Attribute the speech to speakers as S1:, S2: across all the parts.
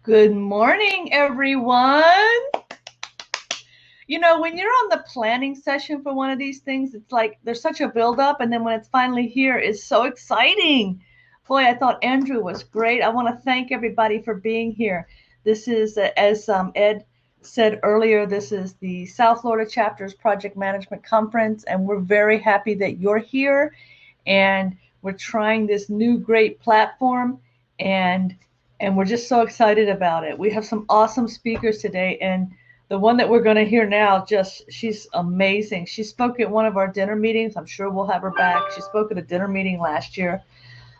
S1: Good morning, everyone. You know, when you're on the planning session for one of these things, it's like there's such a buildup, and then when it's finally here, it's so exciting. Boy, I thought Andrew was great. I want to thank everybody for being here. This is, as Ed said earlier, this is the South Florida Chapter's Project Management Conference, and we're very happy that you're here. And we're trying this new great platform, and we're just so excited about it. We have some awesome speakers today, and the one that we're going to hear now, she's amazing. She spoke at one of our dinner meetings. I'm sure we'll have her back. She spoke at a dinner meeting last year.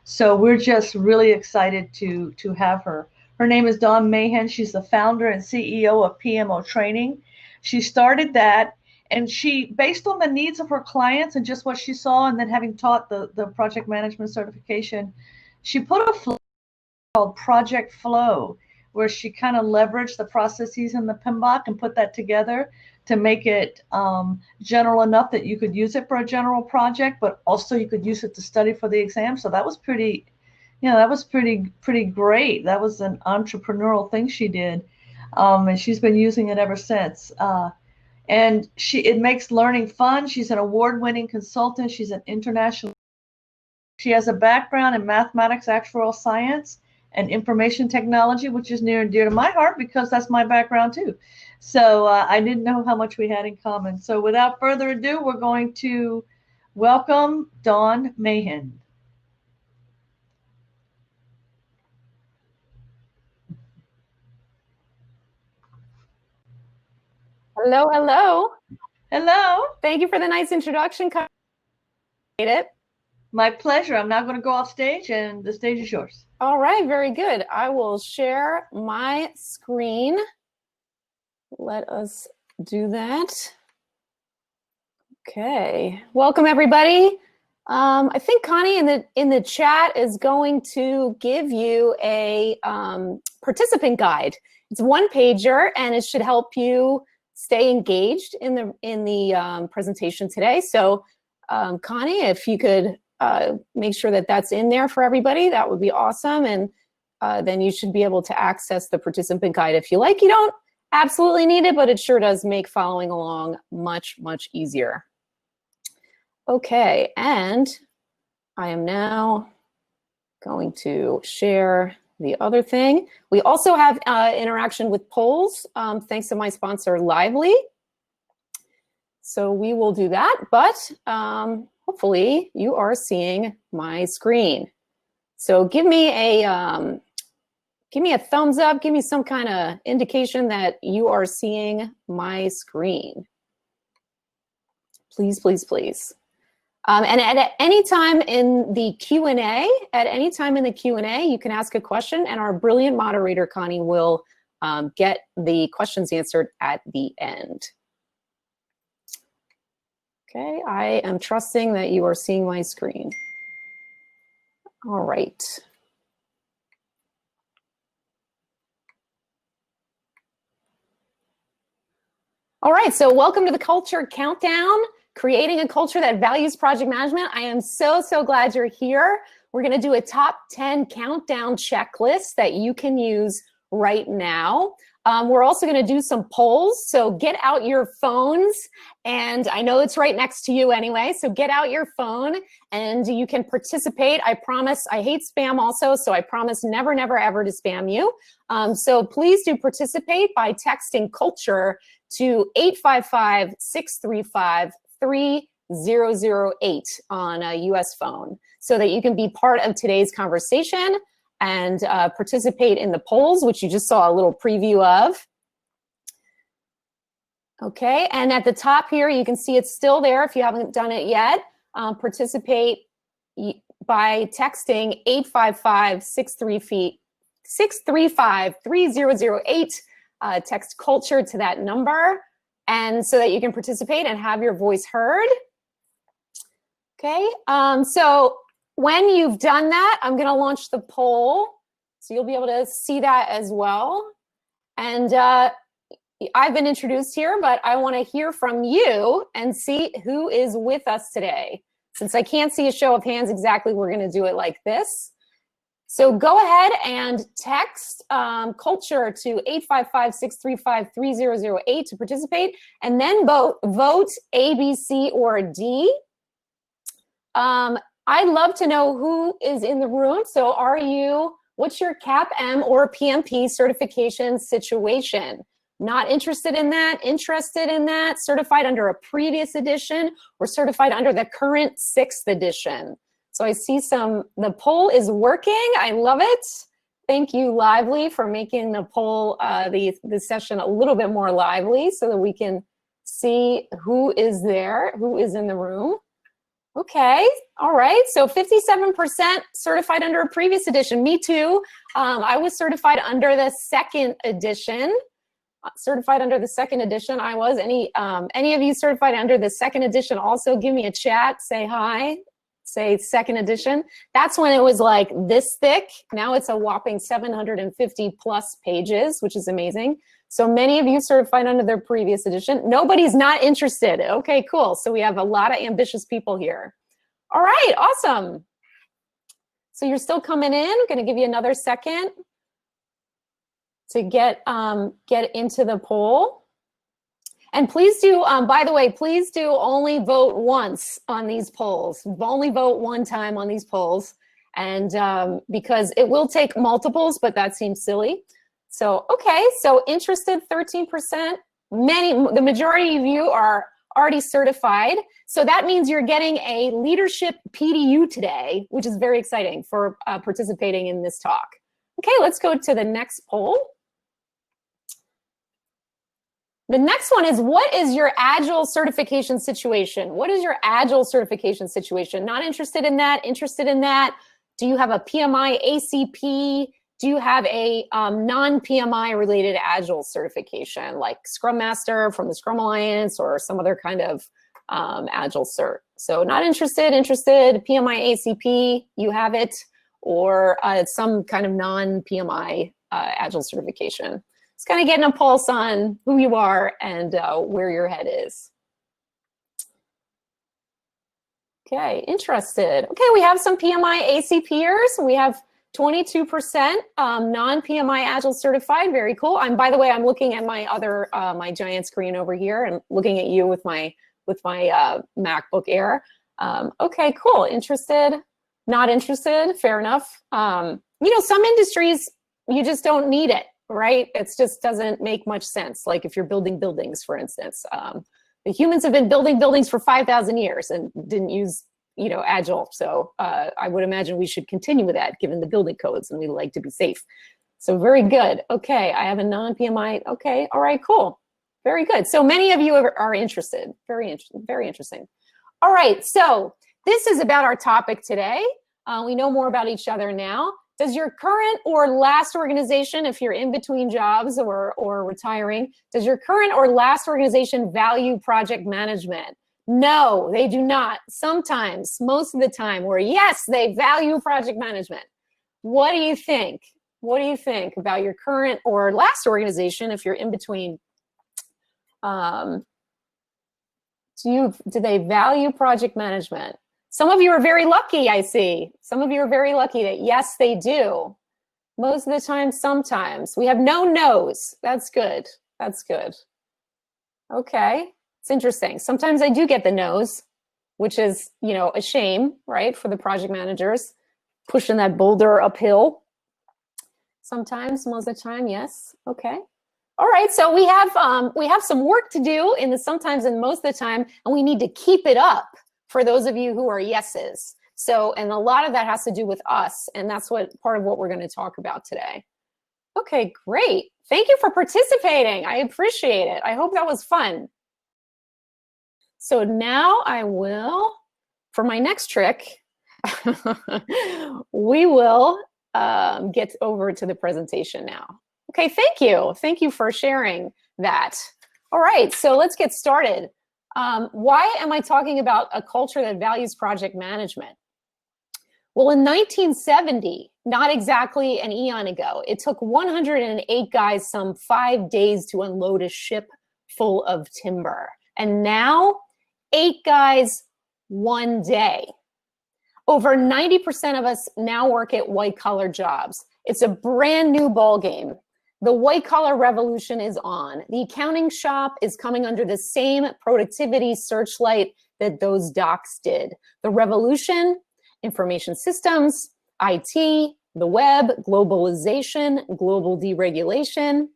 S1: So we're just really excited to have her. Her name is Dawn Mahan. She's the founder and CEO of PMO Training. She started that, and she, based on the needs of her clients and just what she saw, and then having taught the project management certification, she put a flow called Project Flow, where she kind of leveraged the processes in the PMBOK and put that together to make it general enough that you could use it for a general project, but also you could use it to study for the exam. So that was pretty, pretty great. That was an entrepreneurial thing she did, and she's been using it ever since. And it makes learning fun. She's an award-winning consultant. She's an international. She has a background in mathematics, actuarial science, and information technology, which is near and dear to my heart because that's my background too. So I didn't know how much we had in common. So without further ado, we're going to welcome Dawn Mahan.
S2: Hello, hello.
S1: Hello.
S2: Thank you for the nice introduction. It.
S1: My pleasure. I'm now going to go off stage, and the stage is yours.
S2: All right, very good. I will share my screen. Let us do that. Okay, welcome everybody. I think Connie in the chat is going to give you a participant guide. It's one pager, and it should help you stay engaged in the presentation today. So, Connie, if you could make sure that that's in there for everybody, that would be awesome. And then you should be able to access the participant guide if you like. You don't absolutely need it, but it sure does make following along much, much easier. Okay, and I am now going to share the other thing. We also have interaction with polls, thanks to my sponsor, Lively. So we will do that, but hopefully you are seeing my screen. So give me a thumbs up, give me some kind of indication that you are seeing my screen. Please, please, please. And at any time in the Q&A, you can ask a question, and our brilliant moderator, Connie, will get the questions answered at the end. Okay, I am trusting that you are seeing my screen. All right. All right, so welcome to the Culture Countdown, creating a culture that values project management. I am so, so glad you're here. We're gonna do a top 10 countdown checklist that you can use right now. We're also gonna do some polls, so get out your phones, and I know it's right next to you anyway, so get out your phone and you can participate. I promise, I hate spam also, so I promise never, never, ever to spam you. So please do participate by texting culture to 855-635-3008 on a US phone so that you can be part of today's conversation and participate in the polls, which you just saw a little preview of. Okay, and at the top here, you can see it's still there if you haven't done it yet. Participate by texting 855-635-3008. Text culture to that number, and so that you can participate and have your voice heard. Okay, so when you've done that, I'm gonna launch the poll, so you'll be able to see that as well. And I've been introduced here, but I wanna hear from you and see who is with us today. Since I can't see a show of hands exactly, we're gonna do it like this. So go ahead and text culture to 855-635-3008 to participate, and then vote A, B, C, or D. I'd love to know who is in the room. So what's your CAP-M or PMP certification situation? Not interested in that, interested in that, certified under a previous edition, or certified under the current 6th edition. So I see the poll is working. I love it. Thank you, Lively, for making the poll, the session a little bit more lively so that we can see who is there, who is in the room. Okay, all right, so 57% certified under a previous edition. Me too. I was certified under the 2nd edition. Certified under the 2nd edition, I was. Any of you certified under the 2nd edition, also give me a chat, say hi, say 2nd edition. That's when it was like this thick. Now it's a whopping 750 plus pages, which is amazing. So many of you certified under their previous edition. Nobody's not interested. Okay, cool. So we have a lot of ambitious people here. All right, awesome. So you're still coming in. I'm going to give you another second to get into the poll. And please do, by the way, please do only vote once on these polls. Only vote one time on these polls. And because it will take multiples, but that seems silly. So, okay, so interested 13%. The majority of you are already certified. So that means you're getting a leadership PDU today, which is very exciting for participating in this talk. Okay, let's go to the next poll. The next one is, what is your Agile certification situation? What is your Agile certification situation? Not interested in that, interested in that. Do you have a PMI ACP? Do you have a non-PMI related Agile certification, like Scrum Master from the Scrum Alliance or some other kind of Agile cert? So not interested, interested, PMI ACP, you have it, or some kind of non-PMI Agile certification. It's kind of getting a pulse on who you are and where your head is. Okay, interested. Okay, we have some PMI ACPers. We have 22% non-PMI Agile certified. Very cool. By the way, I'm looking at my other my giant screen over here and looking at you with my MacBook Air. Okay, cool. Interested, not interested. Fair enough. You know, some industries you just don't need it, right? It just doesn't make much sense. Like if you're building buildings, for instance, the humans have been building buildings for 5,000 years and didn't use, you know, Agile. So I would imagine we should continue with that given the building codes and we like to be safe. So very good. Okay, I have a non-PMI. Okay, all right, cool. Very good. So many of you are interested. Very interesting. All right, so this is about our topic today. We know more about each other now. Does your current or last organization, if you're in between jobs or retiring, does your current or last organization value project management? No, they do not. Sometimes, most of the time, or yes, they value project management. What do you think? What do you think about your current or last organization if you're in between? Do they value project management? Some of you are very lucky, I see. Some of you are very lucky that yes, they do. Most of the time, sometimes. We have no no's. That's good. That's good. Okay, it's interesting. Sometimes I do get the no's, which is, you know, a shame, right, for the project managers, pushing that boulder uphill. Sometimes, most of the time, yes. Okay. All right, so we have some work to do in the sometimes and most of the time, and we need to keep it up for those of you who are yeses. So, and a lot of that has to do with us, and that's part of what we're going to talk about today. Okay, great. Thank you for participating. I appreciate it. I hope that was fun. So now I will, for my next trick, we will get over to the presentation now. Okay, thank you. Thank you for sharing that. All right, so let's get started. Why am I talking about a culture that values project management? Well, in 1970, not exactly an eon ago, it took 108 guys some 5 days to unload a ship full of timber. And now, 8 guys, 1 day. Over 90% of us now work at white-collar jobs. It's a brand new ballgame. The white-collar revolution is on. The accounting shop is coming under the same productivity searchlight that those docs did. The revolution, information systems, IT, the web, globalization, global deregulation.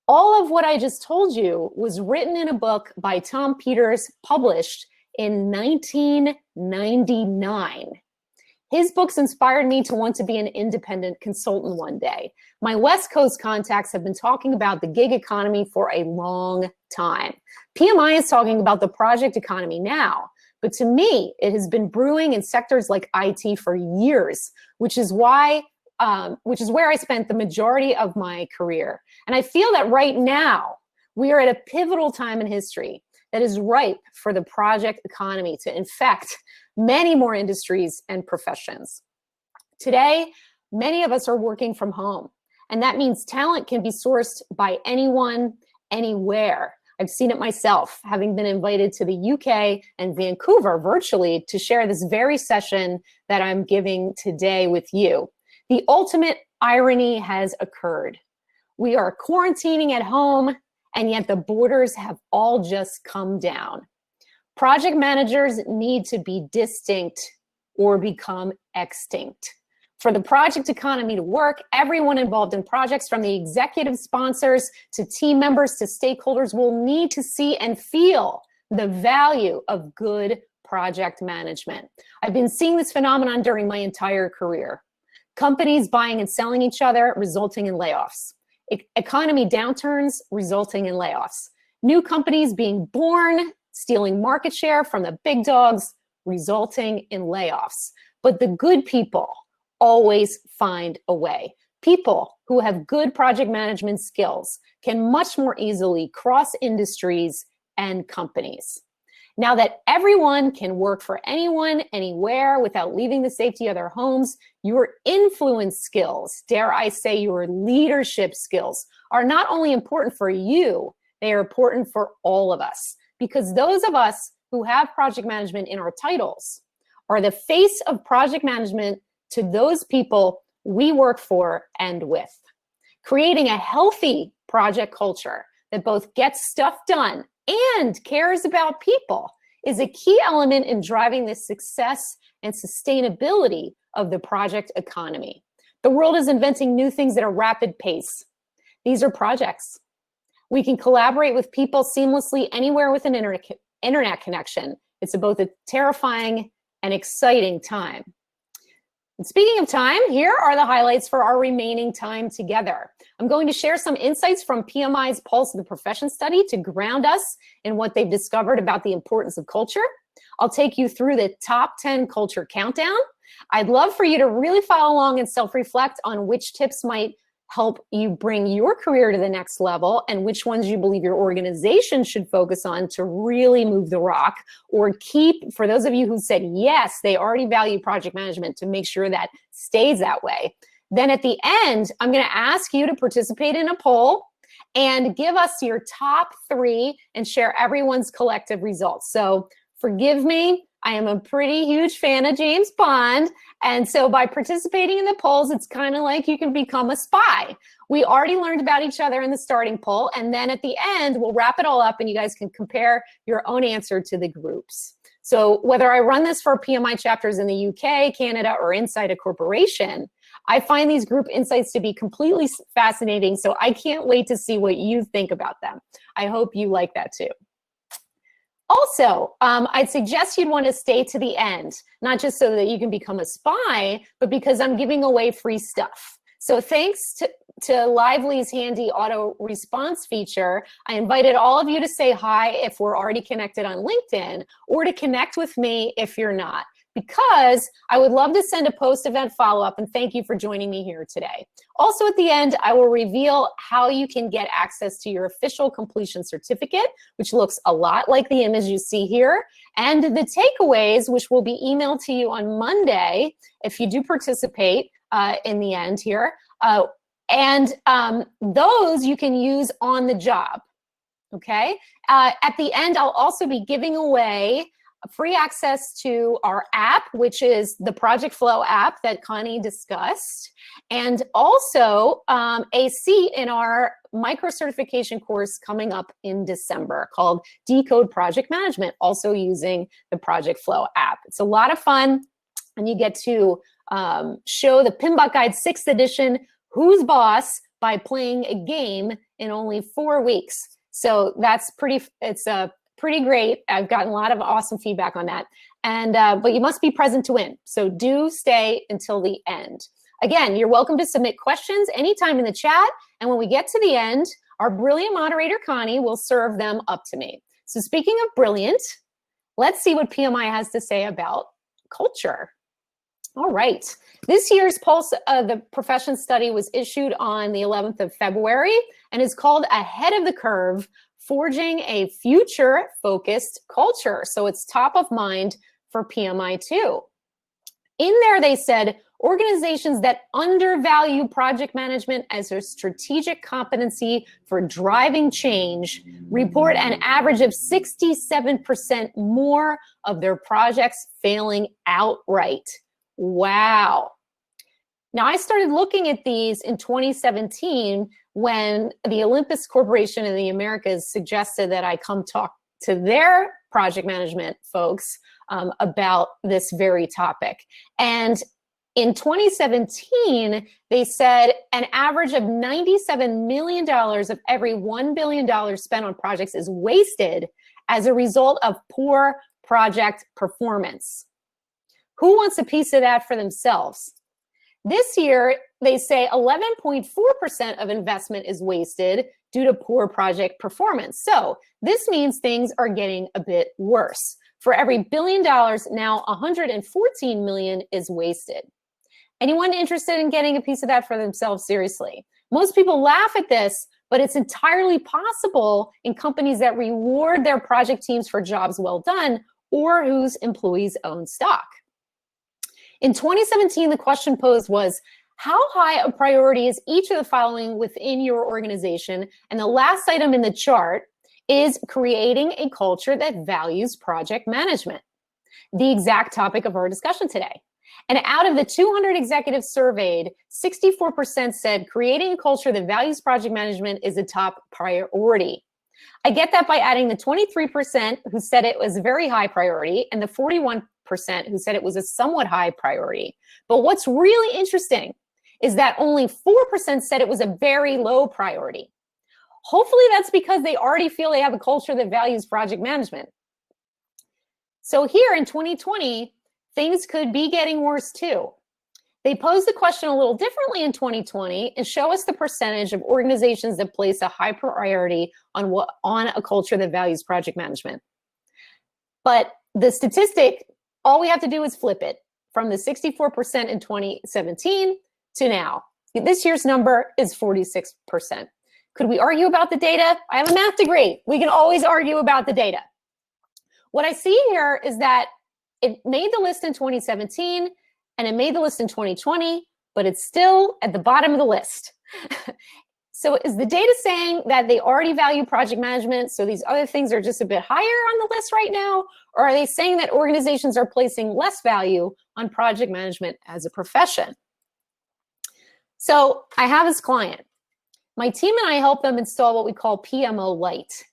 S2: All of what I just told you was written in a book by Tom Peters, published in 1999. His books inspired me to want to be an independent consultant one day. My West Coast contacts have been talking about the gig economy for a long time. PMI is talking about the project economy now, but to me, it has been brewing in sectors like IT for years, which is where I spent the majority of my career. And I feel that right now, we are at a pivotal time in history that is ripe for the project economy to infect many more industries and professions. Today, many of us are working from home, and that means talent can be sourced by anyone, anywhere. I've seen it myself, having been invited to the UK and Vancouver virtually to share this very session that I'm giving today with you. The ultimate irony has occurred. We are quarantining at home, and yet the borders have all just come down. Project managers need to be distinct or become extinct. For the project economy to work, everyone involved in projects, from the executive sponsors to team members to stakeholders, will need to see and feel the value of good project management. I've been seeing this phenomenon during my entire career. Companies buying and selling each other, resulting in layoffs. Economy downturns, resulting in layoffs. New companies being born, stealing market share from the big dogs, resulting in layoffs. But the good people always find a way. People who have good project management skills can much more easily cross industries and companies. Now that everyone can work for anyone, anywhere, without leaving the safety of their homes, your influence skills, dare I say your leadership skills, are not only important for you, they are important for all of us. Because those of us who have project management in our titles are the face of project management to those people we work for and with. Creating a healthy project culture that both gets stuff done and cares about people is a key element in driving the success and sustainability of the project economy. The world is inventing new things at a rapid pace. These are projects. We can collaborate with people seamlessly anywhere with an internet connection. It's both a terrifying and exciting time. And speaking of time, here are the highlights for our remaining time together. I'm going to share some insights from PMI's Pulse of the Profession study to ground us in what they've discovered about the importance of culture. I'll take you through the top 10 culture countdown. I'd love for you to really follow along and self-reflect on which tips might help you bring your career to the next level and which ones you believe your organization should focus on to really move the rock, or keep, for those of you who said yes, they already value project management, to make sure that stays that way. Then at the end, I'm going to ask you to participate in a poll and give us your top 3 and share everyone's collective results. So forgive me, I am a pretty huge fan of James Bond. And so by participating in the polls, it's kind of like you can become a spy. We already learned about each other in the starting poll. And then at the end, we'll wrap it all up and you guys can compare your own answer to the groups. So whether I run this for PMI chapters in the UK, Canada, or inside a corporation, I find these group insights to be completely fascinating. So I can't wait to see what you think about them. I hope you like that too. Also, I'd suggest you'd want to stay to the end, not just so that you can become a spy, but because I'm giving away free stuff. So thanks to Lively's handy auto response feature, I invited all of you to say hi if we're already connected on LinkedIn, or to connect with me if you're not, because I would love to send a post-event follow-up and thank you for joining me here today. Also at the end, I will reveal how you can get access to your official completion certificate, which looks a lot like the image you see here, and the takeaways, which will be emailed to you on Monday if you do participate in the end here. Those you can use on the job, okay? At the end, I'll also be giving away free access to our app, which is the Project Flow app that Connie discussed, and also a seat in our micro-certification course coming up in December called Decode Project Management, also using the Project Flow app. It's a lot of fun, and you get to show the PMBOK Guide 6th edition, Who's Boss, by playing a game in only 4 weeks. So that's pretty great. I've gotten a lot of awesome feedback on that. And but you must be present to win. So do stay until the end. Again, you're welcome to submit questions anytime in the chat. And when we get to the end, our brilliant moderator, Connie, will serve them up to me. So speaking of brilliant, let's see what PMI has to say about culture. All right. This year's Pulse of the Profession study was issued on the 11th of February and is called Ahead of the Curve, Forging a Future-Focused Culture. So it's top of mind for PMI too. In there, they said organizations that undervalue project management as a strategic competency for driving change report an average of 67% more of their projects failing outright. Wow. Now, I started looking at these in 2017 when the Olympus Corporation in the Americas suggested that I come talk to their project management folks about this very topic. And in 2017, they said an average of $97 million of every $1 billion spent on projects is wasted as a result of poor project performance. Who wants a piece of that for themselves? This year, they say 11.4% of investment is wasted due to poor project performance. So this means things are getting a bit worse. For every $1 billion, now 114 million is wasted. Anyone interested in getting a piece of that for themselves? Seriously. Most people laugh at this, but it's entirely possible in companies that reward their project teams for jobs well done or whose employees own stock. In 2017, the question posed was, how high a priority is each of the following within your organization? And the last item in the chart is creating a culture that values project management, the exact topic of our discussion today. And out of the 200 executives surveyed, 64% said creating a culture that values project management is a top priority. I get that by adding the 23% who said it was a very high priority and the 41% who said it was a somewhat high priority. But what's really interesting is that only 4% said it was a very low priority. Hopefully that's because they already feel they have a culture that values project management. So here in 2020, things could be getting worse too. They posed the question a little differently in 2020 and show us the percentage of organizations that place a high priority on a culture that values project management. But the statistic, all we have to do is flip it from the 64% in 2017 to now. This year's number is 46%. Could we argue about the data? I have a math degree. We can always argue about the data. What I see here is that it made the list in 2017 and it made the list in 2020, but it's still at the bottom of the list. So is the data saying that they already value project management, so these other things are just a bit higher on the list right now? Or are they saying that organizations are placing less value on project management as a profession? So I have this client. My team and I help them install what we call PMO Lite.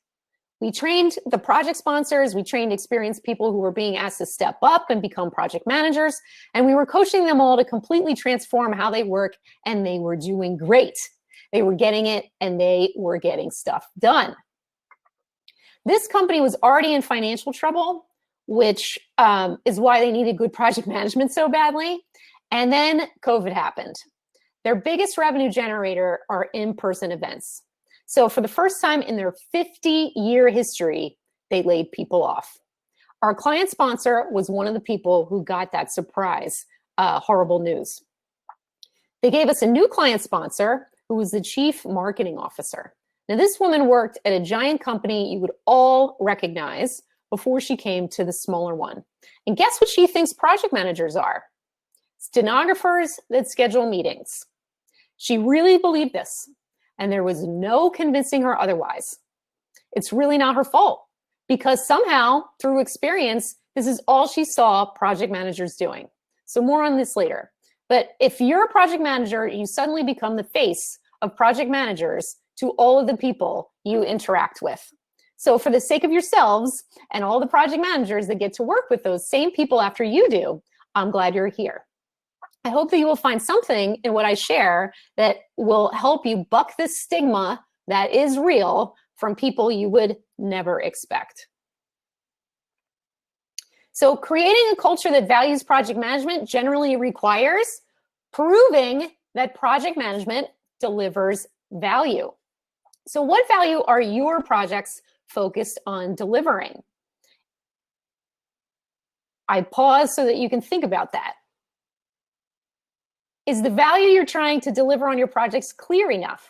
S2: We trained the project sponsors, we trained experienced people who were being asked to step up and become project managers, and we were coaching them all to completely transform how they work, and they were doing great. They were getting it, and they were getting stuff done. This company was already in financial trouble, which is why they needed good project management so badly, and then COVID happened. Their biggest revenue generator are in-person events. So for the first time in their 50-year history, they laid people off. Our client sponsor was one of the people who got that surprise, horrible news. They gave us a new client sponsor who was the chief marketing officer. Now, this woman worked at a giant company you would all recognize before she came to the smaller one. And guess what she thinks project managers are? Stenographers that schedule meetings. She really believed this, and there was no convincing her otherwise. It's really not her fault, because somehow, through experience, This is all she saw project managers doing. So more on this later. But if you're a project manager, you suddenly become the face of project managers to all of the people you interact with. So for the sake of yourselves and all the project managers that get to work with those same people after you do, I'm glad you're here. I hope that you will find something in what I share that will help you buck the stigma that is real from people you would never expect. So creating a culture that values project management generally requires proving that project management delivers value. So what value are your projects focused on delivering? I pause so that you can think about that. Is the value you're trying to deliver on your projects clear enough?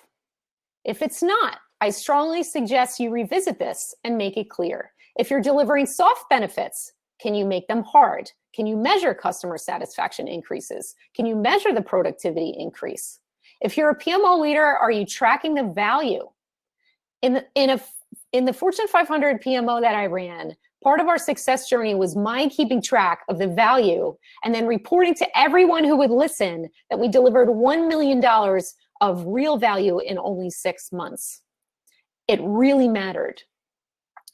S2: If it's not, I strongly suggest you revisit this and make it clear. If you're delivering soft benefits, can you make them hard? Can you measure customer satisfaction increases? Can you measure the productivity increase? If you're a PMO leader, are you tracking the value? In the Fortune 500 PMO that I ran, part of our success journey was my keeping track of the value and then reporting to everyone who would listen that we delivered $1 million of real value in only 6 months. It really mattered.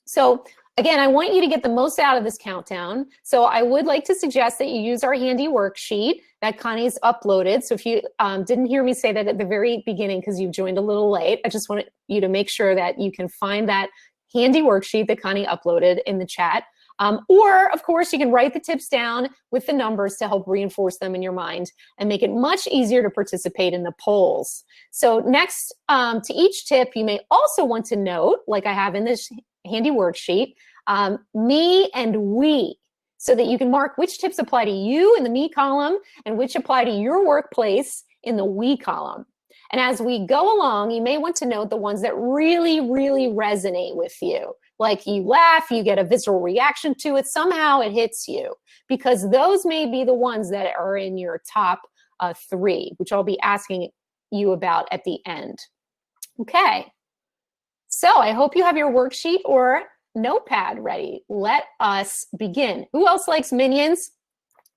S2: So again, I want you to get the most out of this countdown. So I would like to suggest that you use our handy worksheet that Connie's uploaded. So if you didn't hear me say that at the very beginning because you joined a little late, I just wanted you to make sure that you can find that handy worksheet that Connie uploaded in the chat. Or, of course, you can write the tips down with the numbers to help reinforce them in your mind and make it much easier to participate in the polls. So next to each tip, you may also want to note, like I have in this handy worksheet, me and we, so that you can mark which tips apply to you in the me column and which apply to your workplace in the we column. And as we go along, you may want to note the ones that really, really resonate with you. Like you laugh, you get a visceral reaction to it, somehow it hits you, because those may be the ones that are in your top 3, which I'll be asking you about at the end. Okay, so I hope you have your worksheet or notepad ready. Let us begin. Who else likes minions?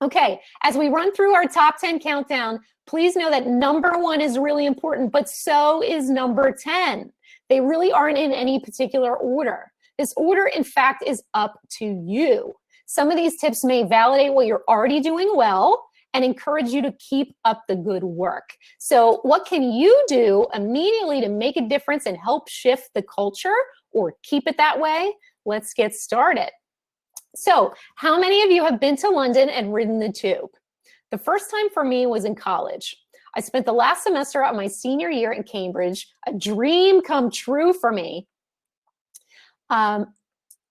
S2: Okay, as we run through our top 10 countdown, please know that number 1 is really important, but so is number 10. They really aren't in any particular order. This order, in fact, is up to you. Some of these tips may validate what you're already doing well and encourage you to keep up the good work. So what can you do immediately to make a difference and help shift the culture or keep it that way? Let's get started. So how many of you have been to London and ridden the tube? The first time for me was in college. I spent the last semester of my senior year in Cambridge, a dream come true for me.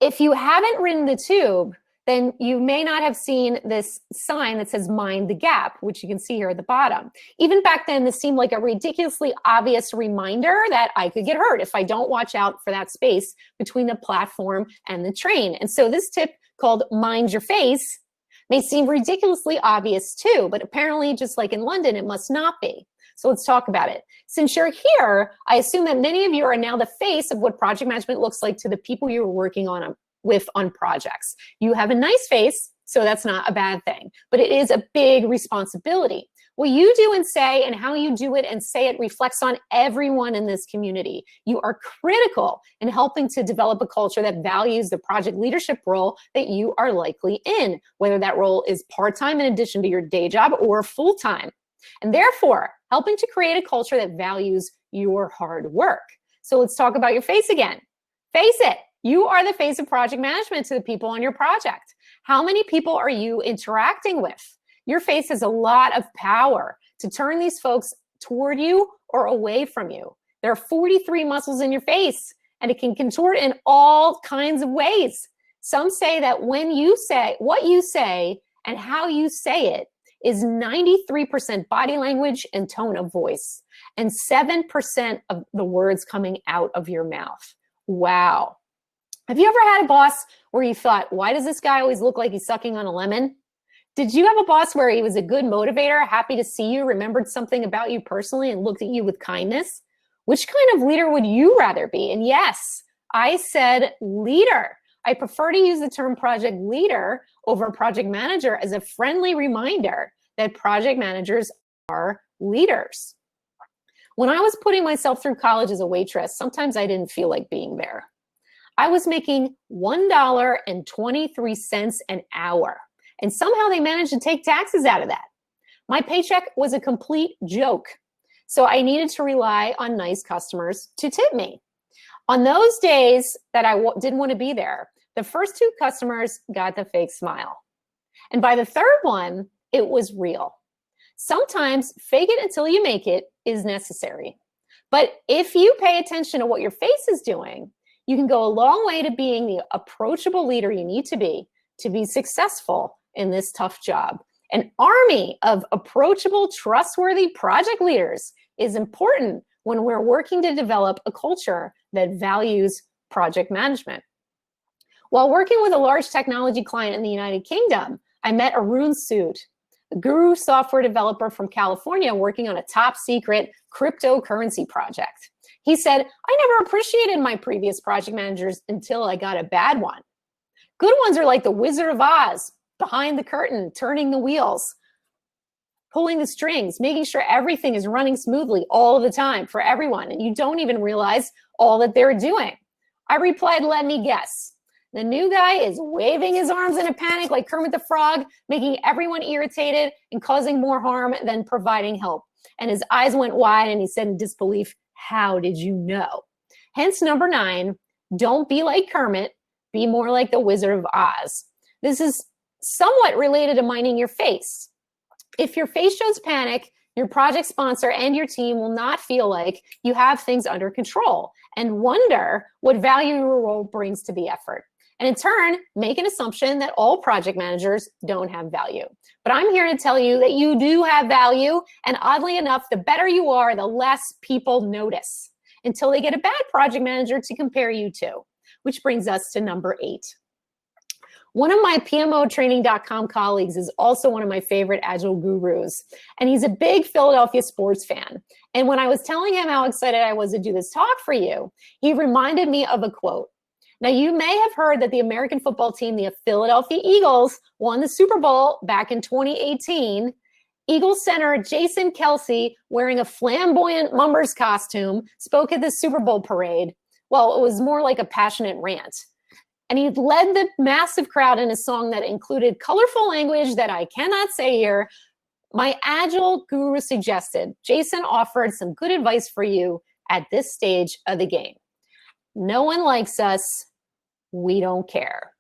S2: If you haven't ridden the tube, then you may not have seen this sign that says mind the gap, which you can see here at the bottom. Even back then, this seemed like a ridiculously obvious reminder that I could get hurt if I don't watch out for that space between the platform and the train. And so this tip called mind your face may seem ridiculously obvious too, but apparently just like in London, it must not be. So let's talk about it. Since you're here, I assume that many of you are now the face of what project management looks like to the people you're working with on projects. You have a nice face, so that's not a bad thing, but it is a big responsibility. What you do and say and how you do it and say it reflects on everyone in this community. You are critical in helping to develop a culture that values the project leadership role that you are likely in, whether that role is part-time in addition to your day job or full-time. And therefore, helping to create a culture that values your hard work. So let's talk about your face again. Face it, you are the face of project management to the people on your project. How many people are you interacting with? Your face has a lot of power to turn these folks toward you or away from you. There are 43 muscles in your face, and it can contort in all kinds of ways. Some say that when you say what you say and how you say it is 93% body language and tone of voice, and 7% of the words coming out of your mouth. Wow. Have you ever had a boss where you thought, why does this guy always look like he's sucking on a lemon? Did you have a boss where he was a good motivator, happy to see you, remembered something about you personally, and looked at you with kindness? Which kind of leader would you rather be? And yes, I said leader. I prefer to use the term project leader over project manager as a friendly reminder that project managers are leaders. When I was putting myself through college as a waitress, sometimes I didn't feel like being there. I was making $1.23 an hour, and somehow they managed to take taxes out of that. My paycheck was a complete joke, so I needed to rely on nice customers to tip me. On those days that I didn't want to be there, the first 2 customers got the fake smile. And by the third one, it was real. Sometimes fake it until you make it is necessary. But if you pay attention to what your face is doing, you can go a long way to being the approachable leader you need to be successful in this tough job. An army of approachable, trustworthy project leaders is important when we're working to develop a culture that values project management. While working with a large technology client in the United Kingdom, I met Arun Sood, a guru software developer from California working on a top secret cryptocurrency project. He said, I never appreciated my previous project managers until I got a bad one. Good ones are like the Wizard of Oz, behind the curtain, turning the wheels, pulling the strings, making sure everything is running smoothly all the time for everyone, and you don't even realize all that they're doing. I replied, let me guess. The new guy is waving his arms in a panic like Kermit the Frog, making everyone irritated and causing more harm than providing help. And his eyes went wide and he said in disbelief, how did you know? Hence number 9, don't be like Kermit, be more like the Wizard of Oz. This is somewhat related to minding your face. If your face shows panic, your project sponsor and your team will not feel like you have things under control and wonder what value your role brings to the effort. And in turn, make an assumption that all project managers don't have value. But I'm here to tell you that you do have value. And oddly enough, the better you are, the less people notice until they get a bad project manager to compare you to, which brings us to number 8. One of my PMOtraining.com colleagues is also one of my favorite Agile gurus, and he's a big Philadelphia sports fan. And when I was telling him how excited I was to do this talk for you, he reminded me of a quote. Now, you may have heard that the American football team, the Philadelphia Eagles, won the Super Bowl back in 2018. Eagles center Jason Kelce, wearing a flamboyant Mumbers costume, spoke at the Super Bowl parade. Well, it was more like a passionate rant. And he led the massive crowd in a song that included colorful language that I cannot say here. My Agile guru suggested, Jason offered some good advice for you at this stage of the game. No one likes us. We don't care.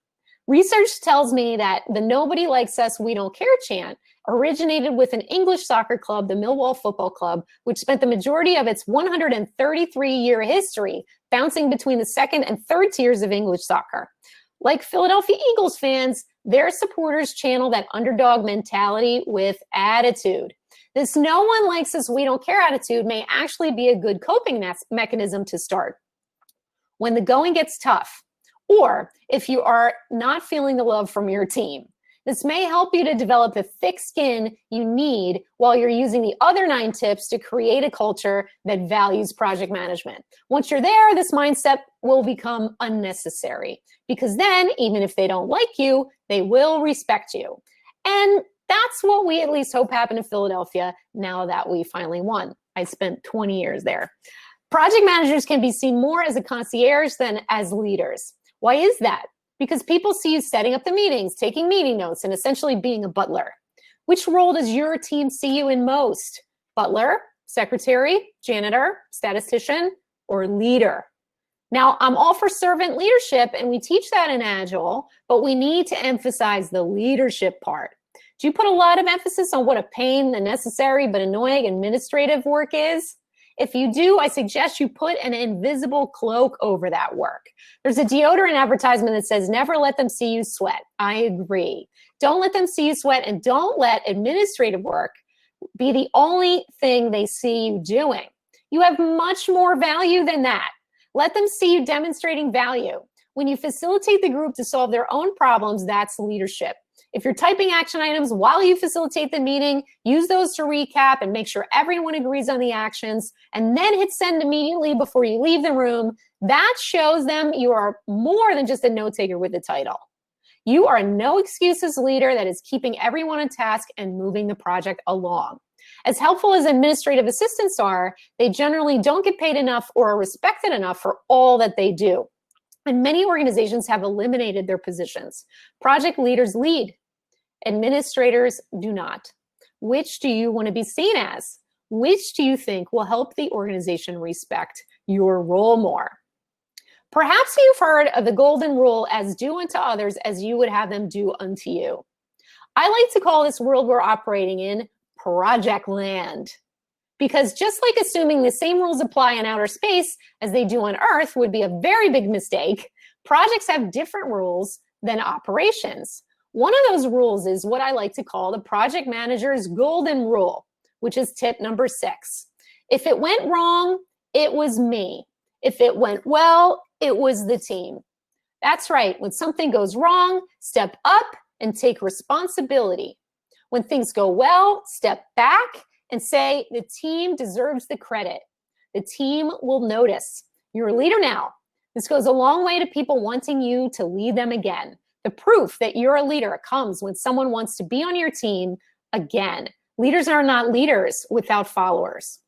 S2: Research tells me that the nobody likes us, we don't care chant originated with an English soccer club, the Millwall Football Club, which spent the majority of its 133-year history bouncing between the second and third tiers of English soccer. Like Philadelphia Eagles fans, their supporters channel that underdog mentality with attitude. This no one likes us, we don't care attitude may actually be a good coping mechanism to start when the going gets tough, or if you are not feeling the love from your team. This may help you to develop the thick skin you need while you're using the other 9 tips to create a culture that values project management. Once you're there, this mindset will become unnecessary because then, even if they don't like you, they will respect you. And that's what we at least hope happened in Philadelphia now that we finally won. I spent 20 years there. Project managers can be seen more as a concierge than as leaders. Why is that? Because people see you setting up the meetings, taking meeting notes, and essentially being a butler. Which role does your team see you in most? Butler, secretary, janitor, statistician, or leader? Now, I'm all for servant leadership, and we teach that in Agile, but we need to emphasize the leadership part. Do you put a lot of emphasis on what a pain the necessary but annoying administrative work is? If you do, I suggest you put an invisible cloak over that work. There's a deodorant advertisement that says, never let them see you sweat. I agree. Don't let them see you sweat, and don't let administrative work be the only thing they see you doing. You have much more value than that. Let them see you demonstrating value. When you facilitate the group to solve their own problems, that's leadership. If you're typing action items while you facilitate the meeting, use those to recap and make sure everyone agrees on the actions, and then hit send immediately before you leave the room. That shows them you are more than just a note taker with a title. You are a no excuses leader that is keeping everyone on task and moving the project along. As helpful as administrative assistants are, they generally don't get paid enough or are respected enough for all that they do. And many organizations have eliminated their positions. Project leaders lead. Administrators do not. Which do you want to be seen as? Which do you think will help the organization respect your role more? Perhaps you've heard of the golden rule, as do unto others as you would have them do unto you. I like to call this world we're operating in project land. Because just like assuming the same rules apply in outer space as they do on Earth would be a very big mistake, projects have different rules than operations. One of those rules is what I like to call the project manager's golden rule, which is tip number 6. If it went wrong, it was me. If it went well, it was the team. That's right. When something goes wrong, step up and take responsibility. When things go well, step back and say the team deserves the credit. The team will notice. You're a leader now. This goes a long way to people wanting you to lead them again. The proof that you're a leader comes when someone wants to be on your team again. Leaders are not leaders without followers.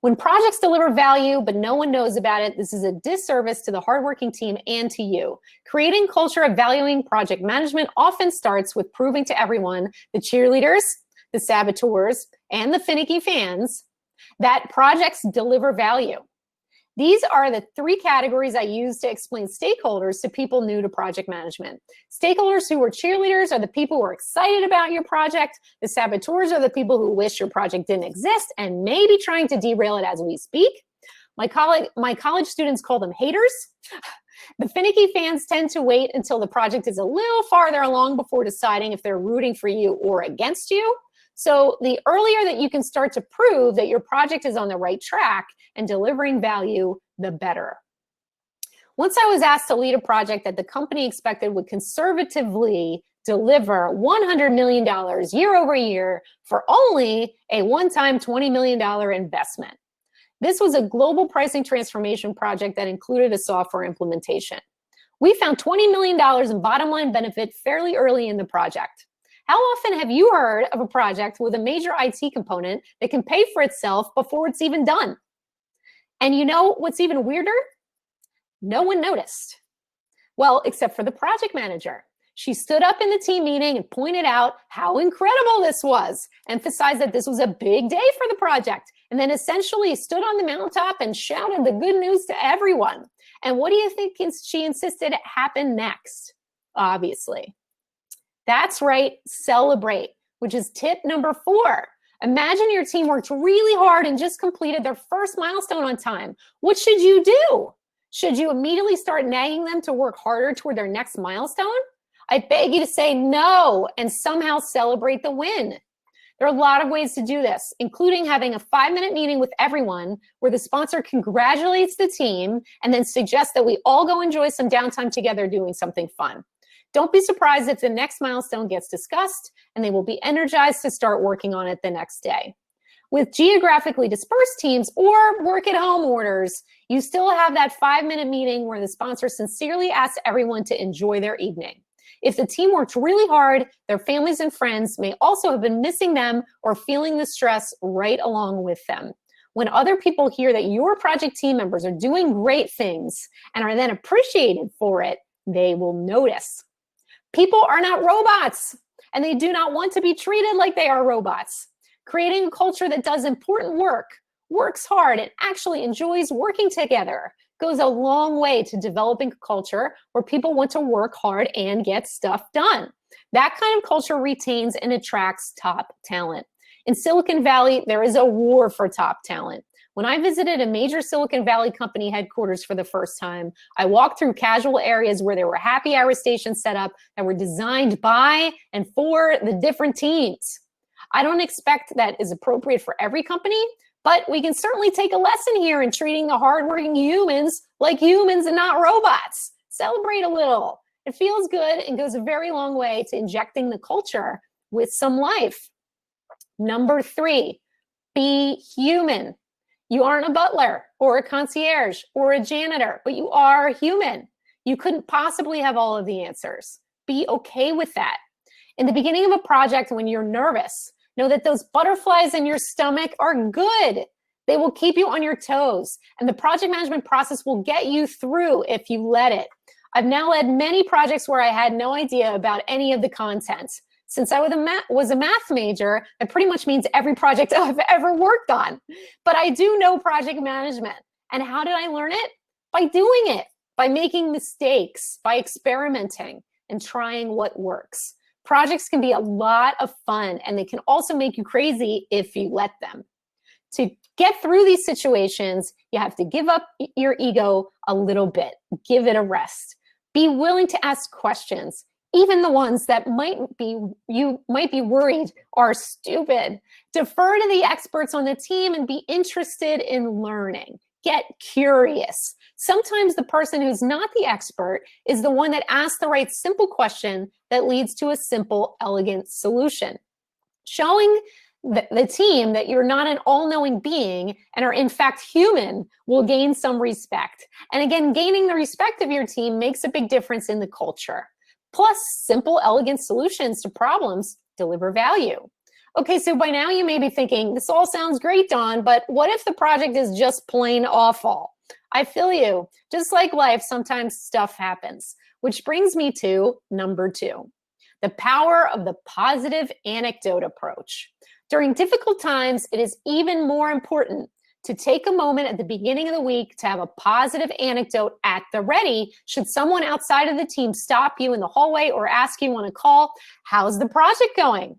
S2: When projects deliver value, but no one knows about it, this is a disservice to the hardworking team and to you. Creating culture of valuing project management often starts with proving to everyone, the cheerleaders, the saboteurs, and the finicky fans, that projects deliver value. These are the 3 categories I use to explain stakeholders to people new to project management. Stakeholders who are cheerleaders are the people who are excited about your project. The saboteurs are the people who wish your project didn't exist and may be trying to derail it as we speak. My college students call them haters. The finicky fans tend to wait until the project is a little farther along before deciding if they're rooting for you or against you. So the earlier that you can start to prove that your project is on the right track and delivering value, the better. Once I was asked to lead a project that the company expected would conservatively deliver $100 million year over year for only a one-time $20 million investment. This was a global pricing transformation project that included a software implementation. We found $20 million in bottom line benefit fairly early in the project. How often have you heard of a project with a major IT component that can pay for itself before it's even done? And you know what's even weirder? No one noticed. Well, except for the project manager. She stood up in the team meeting and pointed out how incredible this was, emphasized that this was a big day for the project, and then essentially stood on the mountaintop and shouted the good news to everyone. And what do you think she insisted happened next? Obviously. That's right, celebrate, which is tip number 4. Imagine your team worked really hard and just completed their first milestone on time. What should you do? Should you immediately start nagging them to work harder toward their next milestone? I beg you to say no and somehow celebrate the win. There are a lot of ways to do this, including having a 5-minute meeting with everyone where the sponsor congratulates the team and then suggests that we all go enjoy some downtime together doing something fun. Don't be surprised if the next milestone gets discussed and they will be energized to start working on it the next day. With geographically dispersed teams or work-at-home orders, you still have that 5-minute meeting where the sponsor sincerely asks everyone to enjoy their evening. If the team worked really hard, their families and friends may also have been missing them or feeling the stress right along with them. When other people hear that your project team members are doing great things and are then appreciated for it, they will notice. People are not robots, and they do not want to be treated like they are robots. Creating a culture that does important work, works hard, and actually enjoys working together goes a long way to developing a culture where people want to work hard and get stuff done. That kind of culture retains and attracts top talent. In Silicon Valley, there is a war for top talent. When I visited a major Silicon Valley company headquarters for the first time, I walked through casual areas where there were happy hour stations set up that were designed by and for the different teams. I don't expect that is appropriate for every company, but we can certainly take a lesson here in treating the hardworking humans like humans and not robots. Celebrate a little It feels good and goes a very long way to injecting the culture with some life. Number 3, be human. You aren't a butler or a concierge or a janitor, but you are human. You couldn't possibly have all of the answers. Be okay with that. In the beginning of a project, when you're nervous, know that those butterflies in your stomach are good. They will keep you on your toes, and the project management process will get you through if you let it. I've now led many projects where I had no idea about any of the content. Since I was a math major, that pretty much means every project I've ever worked on. But I do know project management. And how did I learn it? By doing it, by making mistakes, by experimenting and trying what works. Projects can be a lot of fun, and they can also make you crazy if you let them. To get through these situations, you have to give up your ego a little bit. Give it a rest. Be willing to ask questions, even the ones that you might be worried are stupid. Defer to the experts on the team and be interested in learning. Get curious. Sometimes the person who's not the expert is the one that asks the right simple question that leads to a simple, elegant solution. Showing the team that you're not an all-knowing being and are in fact human will gain some respect. And again, gaining the respect of your team makes a big difference in the culture. Plus, simple, elegant solutions to problems deliver value. Okay, so by now you may be thinking, this all sounds great, Dawn, but what if the project is just plain awful? I feel you. Just like life, sometimes stuff happens, which brings me to number 2, the power of the positive anecdote approach. During difficult times, it is even more important to take a moment at the beginning of the week to have a positive anecdote at the ready should someone outside of the team stop you in the hallway or ask you on a call, how's the project going?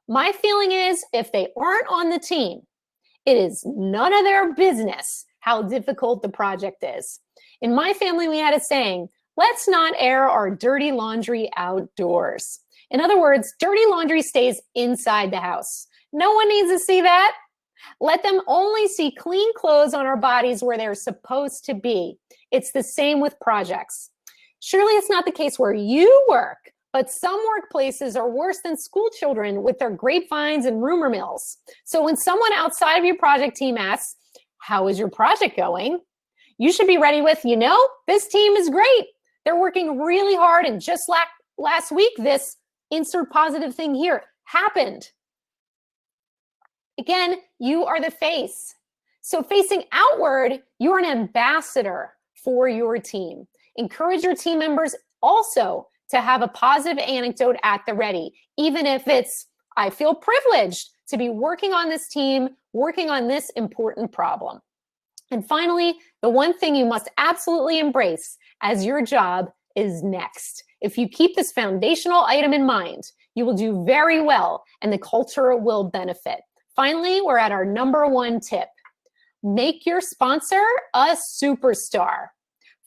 S2: My feeling is if they aren't on the team, it is none of their business how difficult the project is. In my family, we had a saying, let's not air our dirty laundry outdoors. In other words, dirty laundry stays inside the house. No one needs to see that. Let them only see clean clothes on our bodies where they're supposed to be. It's the same with projects. Surely it's not the case where you work, but some workplaces are worse than school children with their grapevines and rumor mills. So when someone outside of your project team asks, how is your project going? You should be ready with, this team is great. They're working really hard, and just last week, this insert positive thing here happened. Again, you are the face. So facing outward, you're an ambassador for your team. Encourage your team members also to have a positive anecdote at the ready, even if it's, I feel privileged to be working on this team, working on this important problem. And finally, the one thing you must absolutely embrace as your job is next. If you keep this foundational item in mind, you will do very well and the culture will benefit. Finally, we're at our number 1 tip. Make your sponsor a superstar.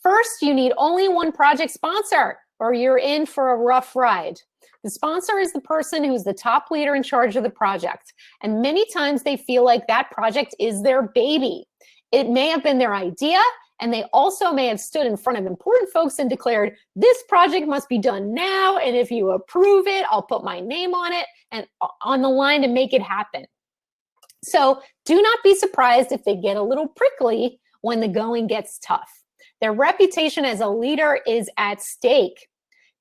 S2: First, you need only one project sponsor or you're in for a rough ride. The sponsor is the person who's the top leader in charge of the project. And many times they feel like that project is their baby. It may have been their idea, and they also may have stood in front of important folks and declared, this project must be done now, and if you approve it, I'll put my name on it and on the line to make it happen. So do not be surprised if they get a little prickly when the going gets tough. Their reputation as a leader is at stake.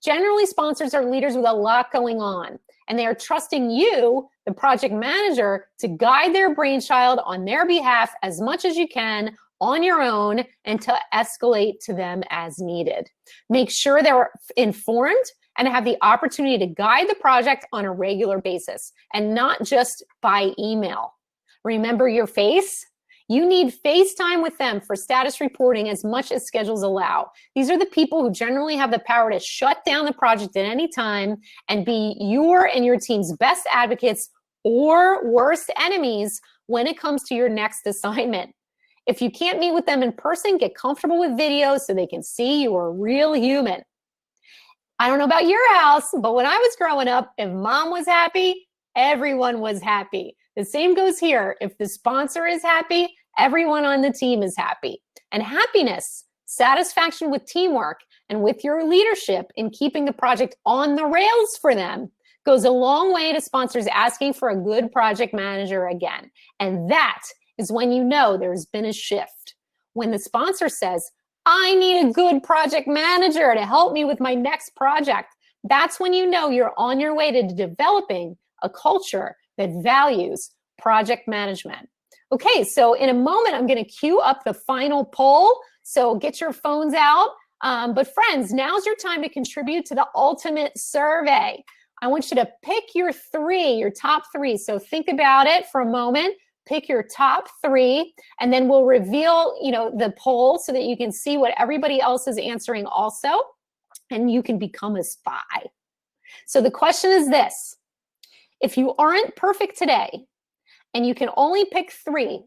S2: Generally, sponsors are leaders with a lot going on, and they are trusting you, the project manager, to guide their brainchild on their behalf as much as you can on your own and to escalate to them as needed. Make sure they're informed and have the opportunity to guide the project on a regular basis and not just by email. Remember your face? You need FaceTime with them for status reporting as much as schedules allow. These are the people who generally have the power to shut down the project at any time and be your and your team's best advocates or worst enemies when it comes to your next assignment. If you can't meet with them in person, get comfortable with videos so they can see you are a real human. I don't know about your house, but when I was growing up, if mom was happy, everyone was happy. The same goes here. If the sponsor is happy, everyone on the team is happy. And happiness satisfaction with teamwork, and with your leadership in keeping the project on the rails for them goes a long way to sponsors asking for a good project manager again. And that is when you know there's been a shift. When the sponsor says, I need a good project manager to help me with my next project, that's when you know you're on your way to developing a culture that values project management. Okay, so in a moment, I'm going to queue up the final poll. So get your phones out. But friends, now's your time to contribute to the ultimate survey. I want you to pick your top three. So think about it for a moment. Pick your top three, and then we'll reveal, the poll so that you can see what everybody else is answering also, and you can become a spy. So the question is this: if you aren't perfect today, and you can only pick three,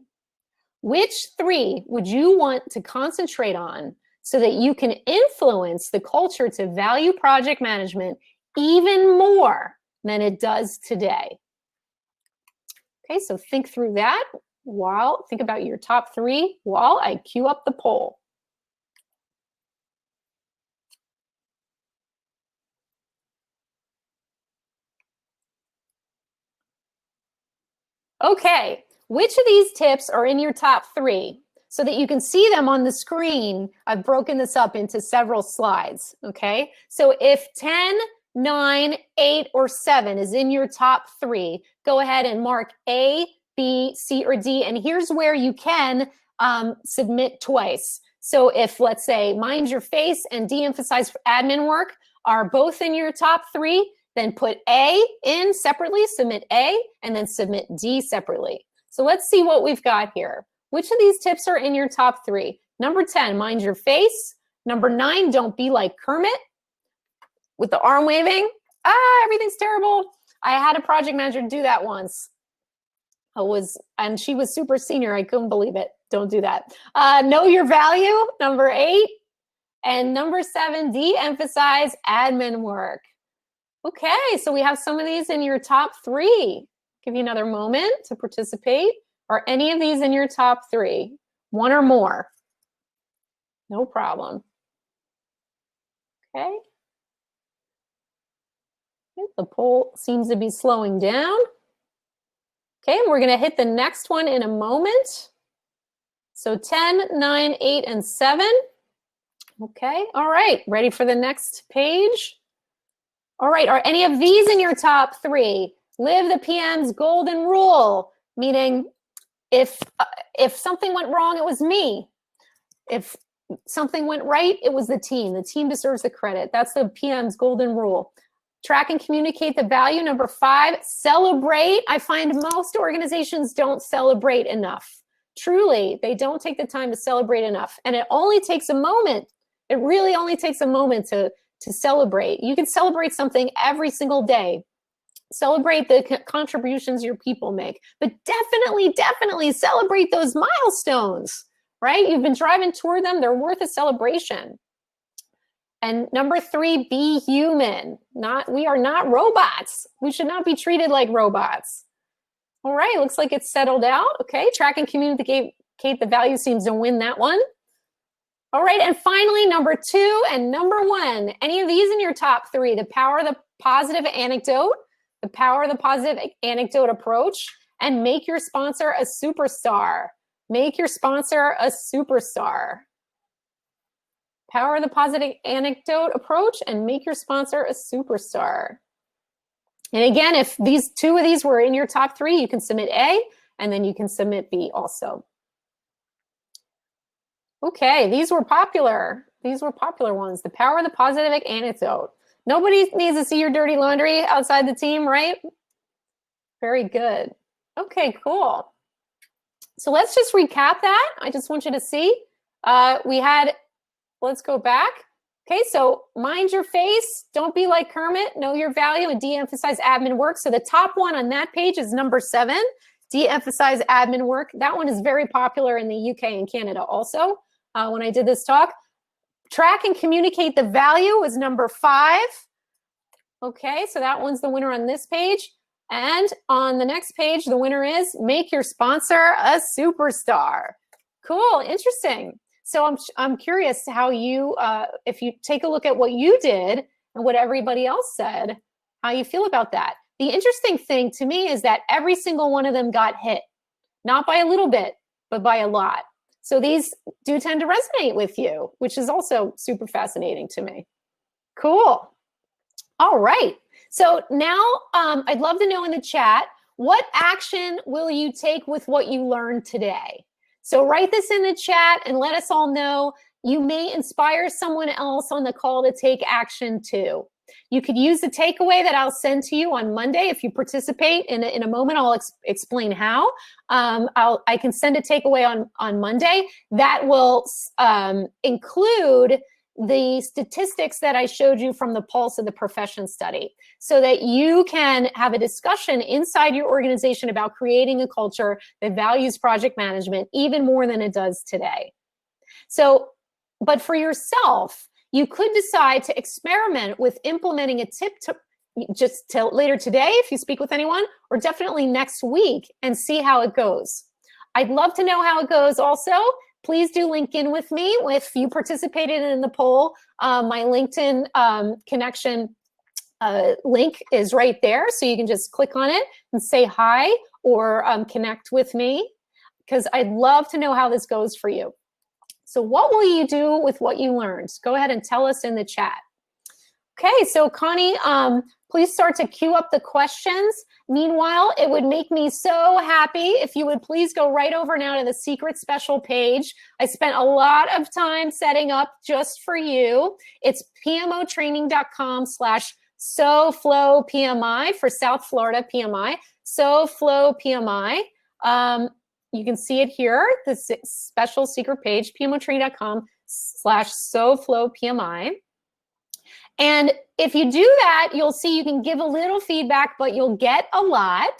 S2: which three would you want to concentrate on so that you can influence the culture to value project management even more than it does today? Okay, so think through that think about your top three while I queue up the poll. Okay, which of these tips are in your top three? So that you can see them on the screen, I've broken this up into several slides, okay? So if 10, 9, 8, or 7 is in your top three, go ahead and mark A, B, C, or D, and here's where you can submit twice. So if, let's say, Mind Your Face and de-emphasize admin work are both in your top three, then put A in separately, submit A, and then submit D separately. So let's see what we've got here. Which of these tips are in your top three? Number 10, Mind Your Face. Number 9, Don't Be Like Kermit with the arm waving. Everything's terrible. I had a project manager do that once. And she was super senior. I couldn't believe it. Don't do that. Know Your Value, number 8. And number 7, de-emphasize admin work. Okay, so we have some of these in your top three. Give you another moment to participate. Are any of these in your top three? One or more? No problem. Okay. The poll seems to be slowing down. Okay, we're going to hit the next one in a moment. So 10, 9, 8, and 7. Okay, all right. Ready for the next page? All right, are any of these in your top three? Live the PM's golden rule, meaning if something went wrong, it was me. If something went right, it was the team. The team deserves the credit. That's the PM's golden rule. Track and communicate the value. Number 5, celebrate. I find most organizations don't celebrate enough. Truly, they don't take the time to celebrate enough. And it only takes a moment. It really only takes a moment to celebrate. You can celebrate something every single day. Celebrate the contributions your people make, but definitely celebrate those milestones, right? You've been driving toward them. They're worth a celebration. And number 3, be human. We are not robots. We should not be treated like robots. All right, looks like it's settled out. Okay, track and communicate the value seems to win that one. All right, and finally, number 2 and number 1. Any of these in your top 3? The power of the positive anecdote, the power of the positive anecdote approach, and make your sponsor a superstar. Make your sponsor a superstar. Power of the positive anecdote approach and make your sponsor a superstar. And again, if these 2 of these were in your top 3, you can submit A, and then you can submit B also. Okay, these were popular. These were popular ones. The power of the positive anecdote. Nobody needs to see your dirty laundry outside the team, right? Very good. Okay, cool. So let's just recap that. I just want you to see. Let's go back. Okay, so mind your face. Don't be like Kermit. Know your value and de-emphasize admin work. So the top one on that page is number 7, de-emphasize admin work. That one is very popular in the UK and Canada also. When I did this talk, track and communicate the value was number 5. Okay, so that one's the winner on this page. And on the next page, the winner is make your sponsor a superstar. Cool, interesting. So I'm curious how you, if you take a look at what you did and what everybody else said, how you feel about that. The interesting thing to me is that every single one of them got hit, not by a little bit, but by a lot. So these do tend to resonate with you, which is also super fascinating to me. Cool. All right. So now I'd love to know in the chat, what action will you take with what you learned today? So write this in the chat and let us all know. You may inspire someone else on the call to take action too. You could use the takeaway that I'll send to you on Monday. If you participate in a moment, I'll explain how. I can send a takeaway on Monday that will include the statistics that I showed you from the Pulse of the Profession study, so that you can have a discussion inside your organization about creating a culture that values project management even more than it does today. So, but for yourself, you could decide to experiment with implementing a tip to just till later today if you speak with anyone, or definitely next week, and see how it goes. I'd love to know how it goes also. Please do link in with me if you participated in the poll. My LinkedIn connection link is right there, so you can just click on it and say hi or connect with me, because I'd love to know how this goes for you. So what will you do with what you learned? Go ahead and tell us in the chat. Okay, so Connie, please start to queue up the questions. Meanwhile, it would make me so happy if you would please go right over now to the secret special page. I spent a lot of time setting up just for you. It's pmotraining.com/SoFlowPMI for South Florida PMI, SoFlowPMI. You can see it here, the special secret page, pmotraining.com/SoFlowPMI. And if you do that, you'll see you can give a little feedback, but you'll get a lot.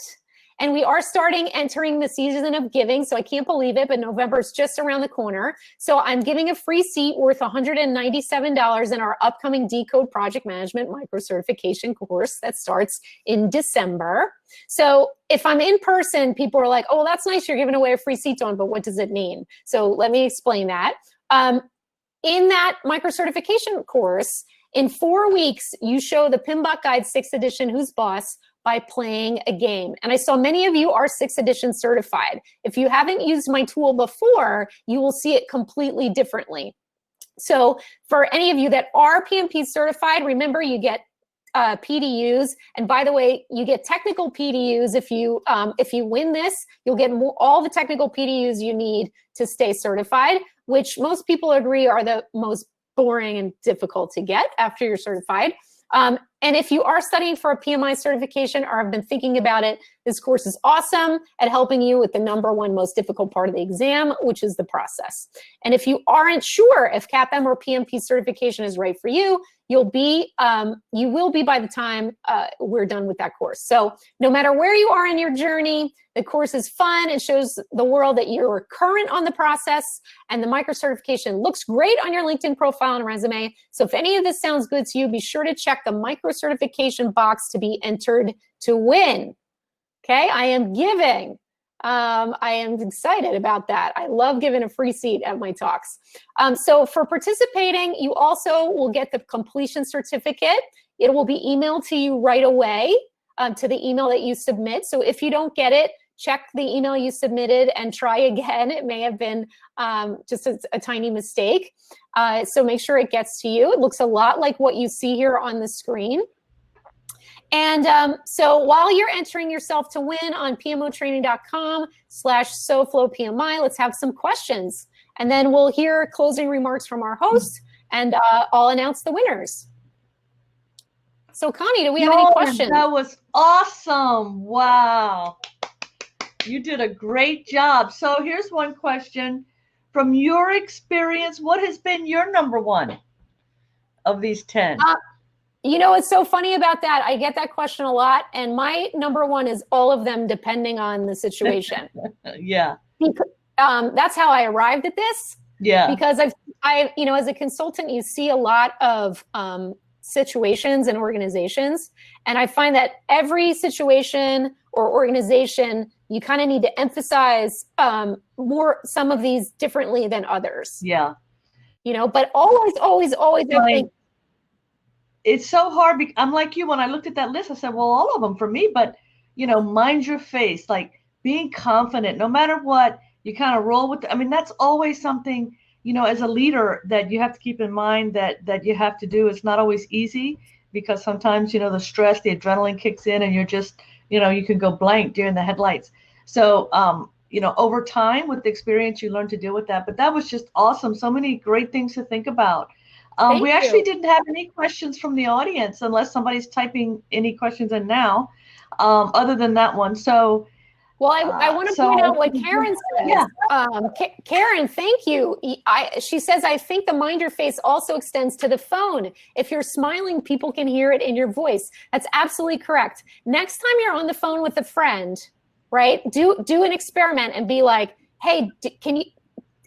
S2: And we are entering the season of giving, so I can't believe it, but November is just around the corner. So I'm giving a free seat worth $197 in our upcoming Decode Project Management Micro Certification course that starts in December. So if I'm in person, people are like, oh, that's nice, you're giving away a free seat, Dawn, but what does it mean? So let me explain that. In that micro certification course, in 4 weeks, you show the PMBOK Guide 6th edition, Who's Boss, by playing a game. And I saw many of you are 6th edition certified. If you haven't used my tool before, you will see it completely differently. So for any of you that are PMP certified, remember you get PDUs. And by the way, you get technical PDUs. If you win this, you'll get all the technical PDUs you need to stay certified, which most people agree are the most boring and difficult to get after you're certified. And if you are studying for a PMI certification or have been thinking about it, this course is awesome at helping you with the #1 most difficult part of the exam, which is the process. And if you aren't sure if CAPM or PMP certification is right for you, you will be by the time we're done with that course. So no matter where you are in your journey, the course is fun. It shows the world that you're current on the process, and the micro certification looks great on your LinkedIn profile and resume. So if any of this sounds good to you, be sure to check the micro certification box to be entered to win. Okay, I am giving. I am excited about that. I love giving a free seat at my talks. So for participating, you also will get the completion certificate. It will be emailed to you right away to the email that you submit. So if you don't get it, check the email you submitted and try again. It may have been just a tiny mistake. So make sure it gets to you. It looks a lot like what you see here on the screen. And so while you're entering yourself to win on pmotraining.com/SoFlowPMI, let's have some questions. And then we'll hear closing remarks from our host, and I'll announce the winners. So Connie, do we have any questions?
S1: That was awesome. Wow. You did a great job. So here's one question. From your experience, what has been your #1 of these 10?
S2: You know, what's so funny about that? I get that question a lot, and my #1 is all of them depending on the situation.
S1: Yeah.
S2: That's how I arrived at this.
S1: Yeah.
S2: Because I've, you know, as a consultant, you see a lot of situations and organizations. And I find that every situation or organization, you kind of need to emphasize more some of these differently than others.
S1: Yeah.
S2: But always, I think
S1: it's so hard. I'm like you, when I looked at that list, I said, well, all of them for me, but mind your face, like being confident, no matter what, you kind of roll with that's always something, as a leader that you have to keep in mind that you have to do. It's not always easy because sometimes, the stress, the adrenaline kicks in and you're just, you can go blank during the headlights. So, over time with the experience, you learn to deal with that. But that was just awesome. So many great things to think about. We actually didn't have any questions from the audience unless somebody's typing any questions in now, other than that one. So,
S2: well, I want to point out what Karen says.
S1: Yeah.
S2: Karen, thank you. She says, I think the mind your face also extends to the phone. If you're smiling, people can hear it in your voice. That's absolutely correct. Next time you're on the phone with a friend, right, do an experiment and be like, hey, can you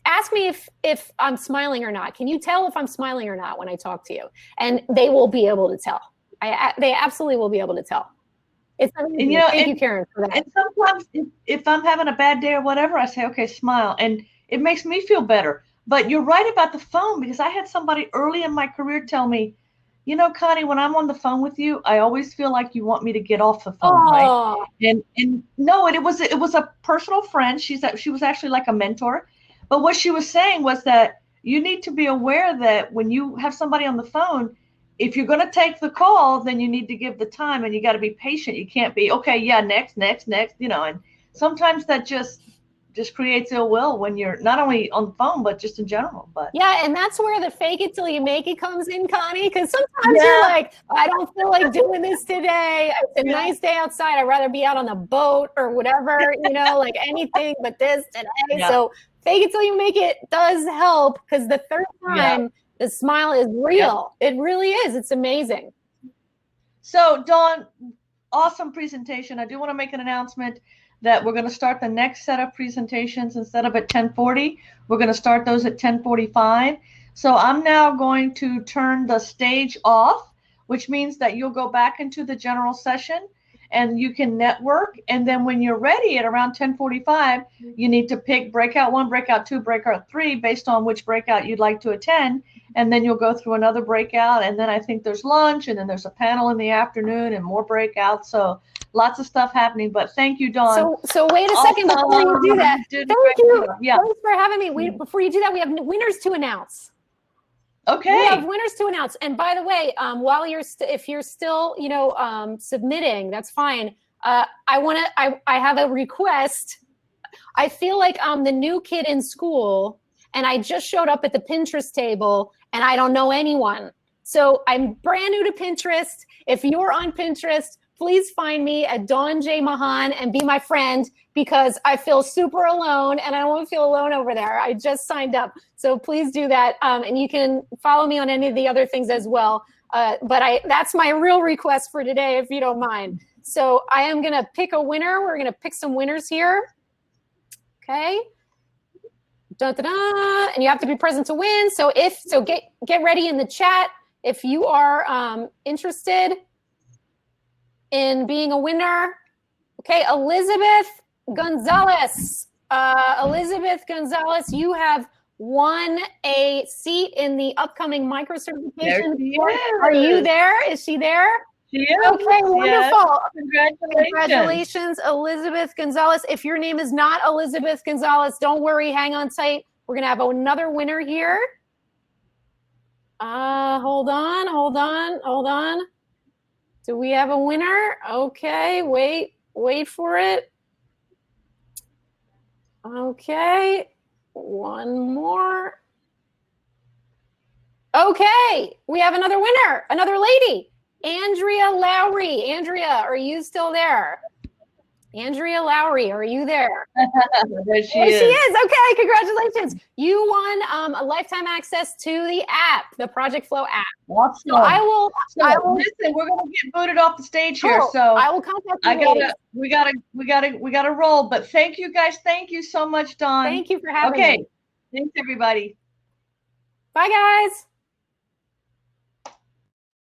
S2: ask me if I'm smiling or not? Can you tell if I'm smiling or not when I talk to you? And they will be able to tell. They absolutely will be able to tell. It's amazing. Thank you, Karen, for that.
S1: And sometimes if I'm having a bad day or whatever, I say, okay, smile. And it makes me feel better. But you're right about the phone, because I had somebody early in my career tell me, Connie, when I'm on the phone with you, I always feel like you want me to get off the phone, right? And no, it was a personal friend. She was actually like a mentor. But what she was saying was that you need to be aware that when you have somebody on the phone, if you're going to take the call, then you need to give the time and you got to be patient. You can't be, okay, yeah, next, and sometimes that just creates ill will when you're not only on the phone, but just in general. But
S2: yeah, and that's where the fake it till you make it comes in, Connie, because sometimes you're like, I don't feel like doing this today. It's a nice day outside. I'd rather be out on the boat or whatever, like anything but this today. Yeah. So fake it till you make it does help, because the third time, the smile is real. It really is. It's amazing.
S1: So, Dawn, awesome presentation. I do want to make an announcement that we're going to start the next set of presentations instead of at 10:40. We're going to start those at 10:45. So I'm now going to turn the stage off, which means that you'll go back into the general session and you can network. And then when you're ready at around 10:45, you need to pick breakout 1, breakout 2, breakout 3, based on which breakout you'd like to attend. And then you'll go through another breakout. And then I think there's lunch, and then there's a panel in the afternoon and more breakouts. So lots of stuff happening. But thank you, Dawn.
S2: So wait a second before you do that. Thank you. Yeah. Thanks for having me. Before you do that, we have winners to announce.
S1: Okay.
S2: We have winners to announce. And by the way, while if you're still, submitting, that's fine. I have a request. I feel like I'm the new kid in school, and I just showed up at the Pinterest table, and I don't know anyone. So I'm brand new to Pinterest. If you're on Pinterest, please find me at Dawn J. Mahan and be my friend, because I feel super alone and I don't want to feel alone over there. I just signed up. So please do that. And you can follow me on any of the other things as well. But that's my real request for today, if you don't mind. So I am going to pick a winner. We're going to pick some winners here. Okay. Da-da-da. And you have to be present to win. So get ready in the chat if you are interested in being a winner. Okay, Elizabeth Gonzalez. Elizabeth Gonzalez, you have won a seat in the upcoming micro certification. Are you there? Is she there?
S1: She is.
S2: Okay, wonderful.
S1: Yes.
S2: Congratulations, Elizabeth Gonzalez. If your name is not Elizabeth Gonzalez, don't worry, hang on tight. We're gonna have another winner here. Hold on. Do we have a winner? Okay, wait for it. Okay, one more. Okay, we have another winner, another lady, Andrea Lowry. Andrea, are you still there? Andrea Lowry, are you there?
S1: There she
S2: is.
S1: She
S2: is. Okay, congratulations. You won a lifetime access to the app, the Project Flow app.
S1: Awesome.
S2: So I will.
S1: Listen, we're gonna get booted off the stage here. So
S2: I will contact you.
S1: We gotta roll. But thank you guys. Thank you so much, Dawn.
S2: Thank you for having me.
S1: Thanks everybody.
S2: Bye guys.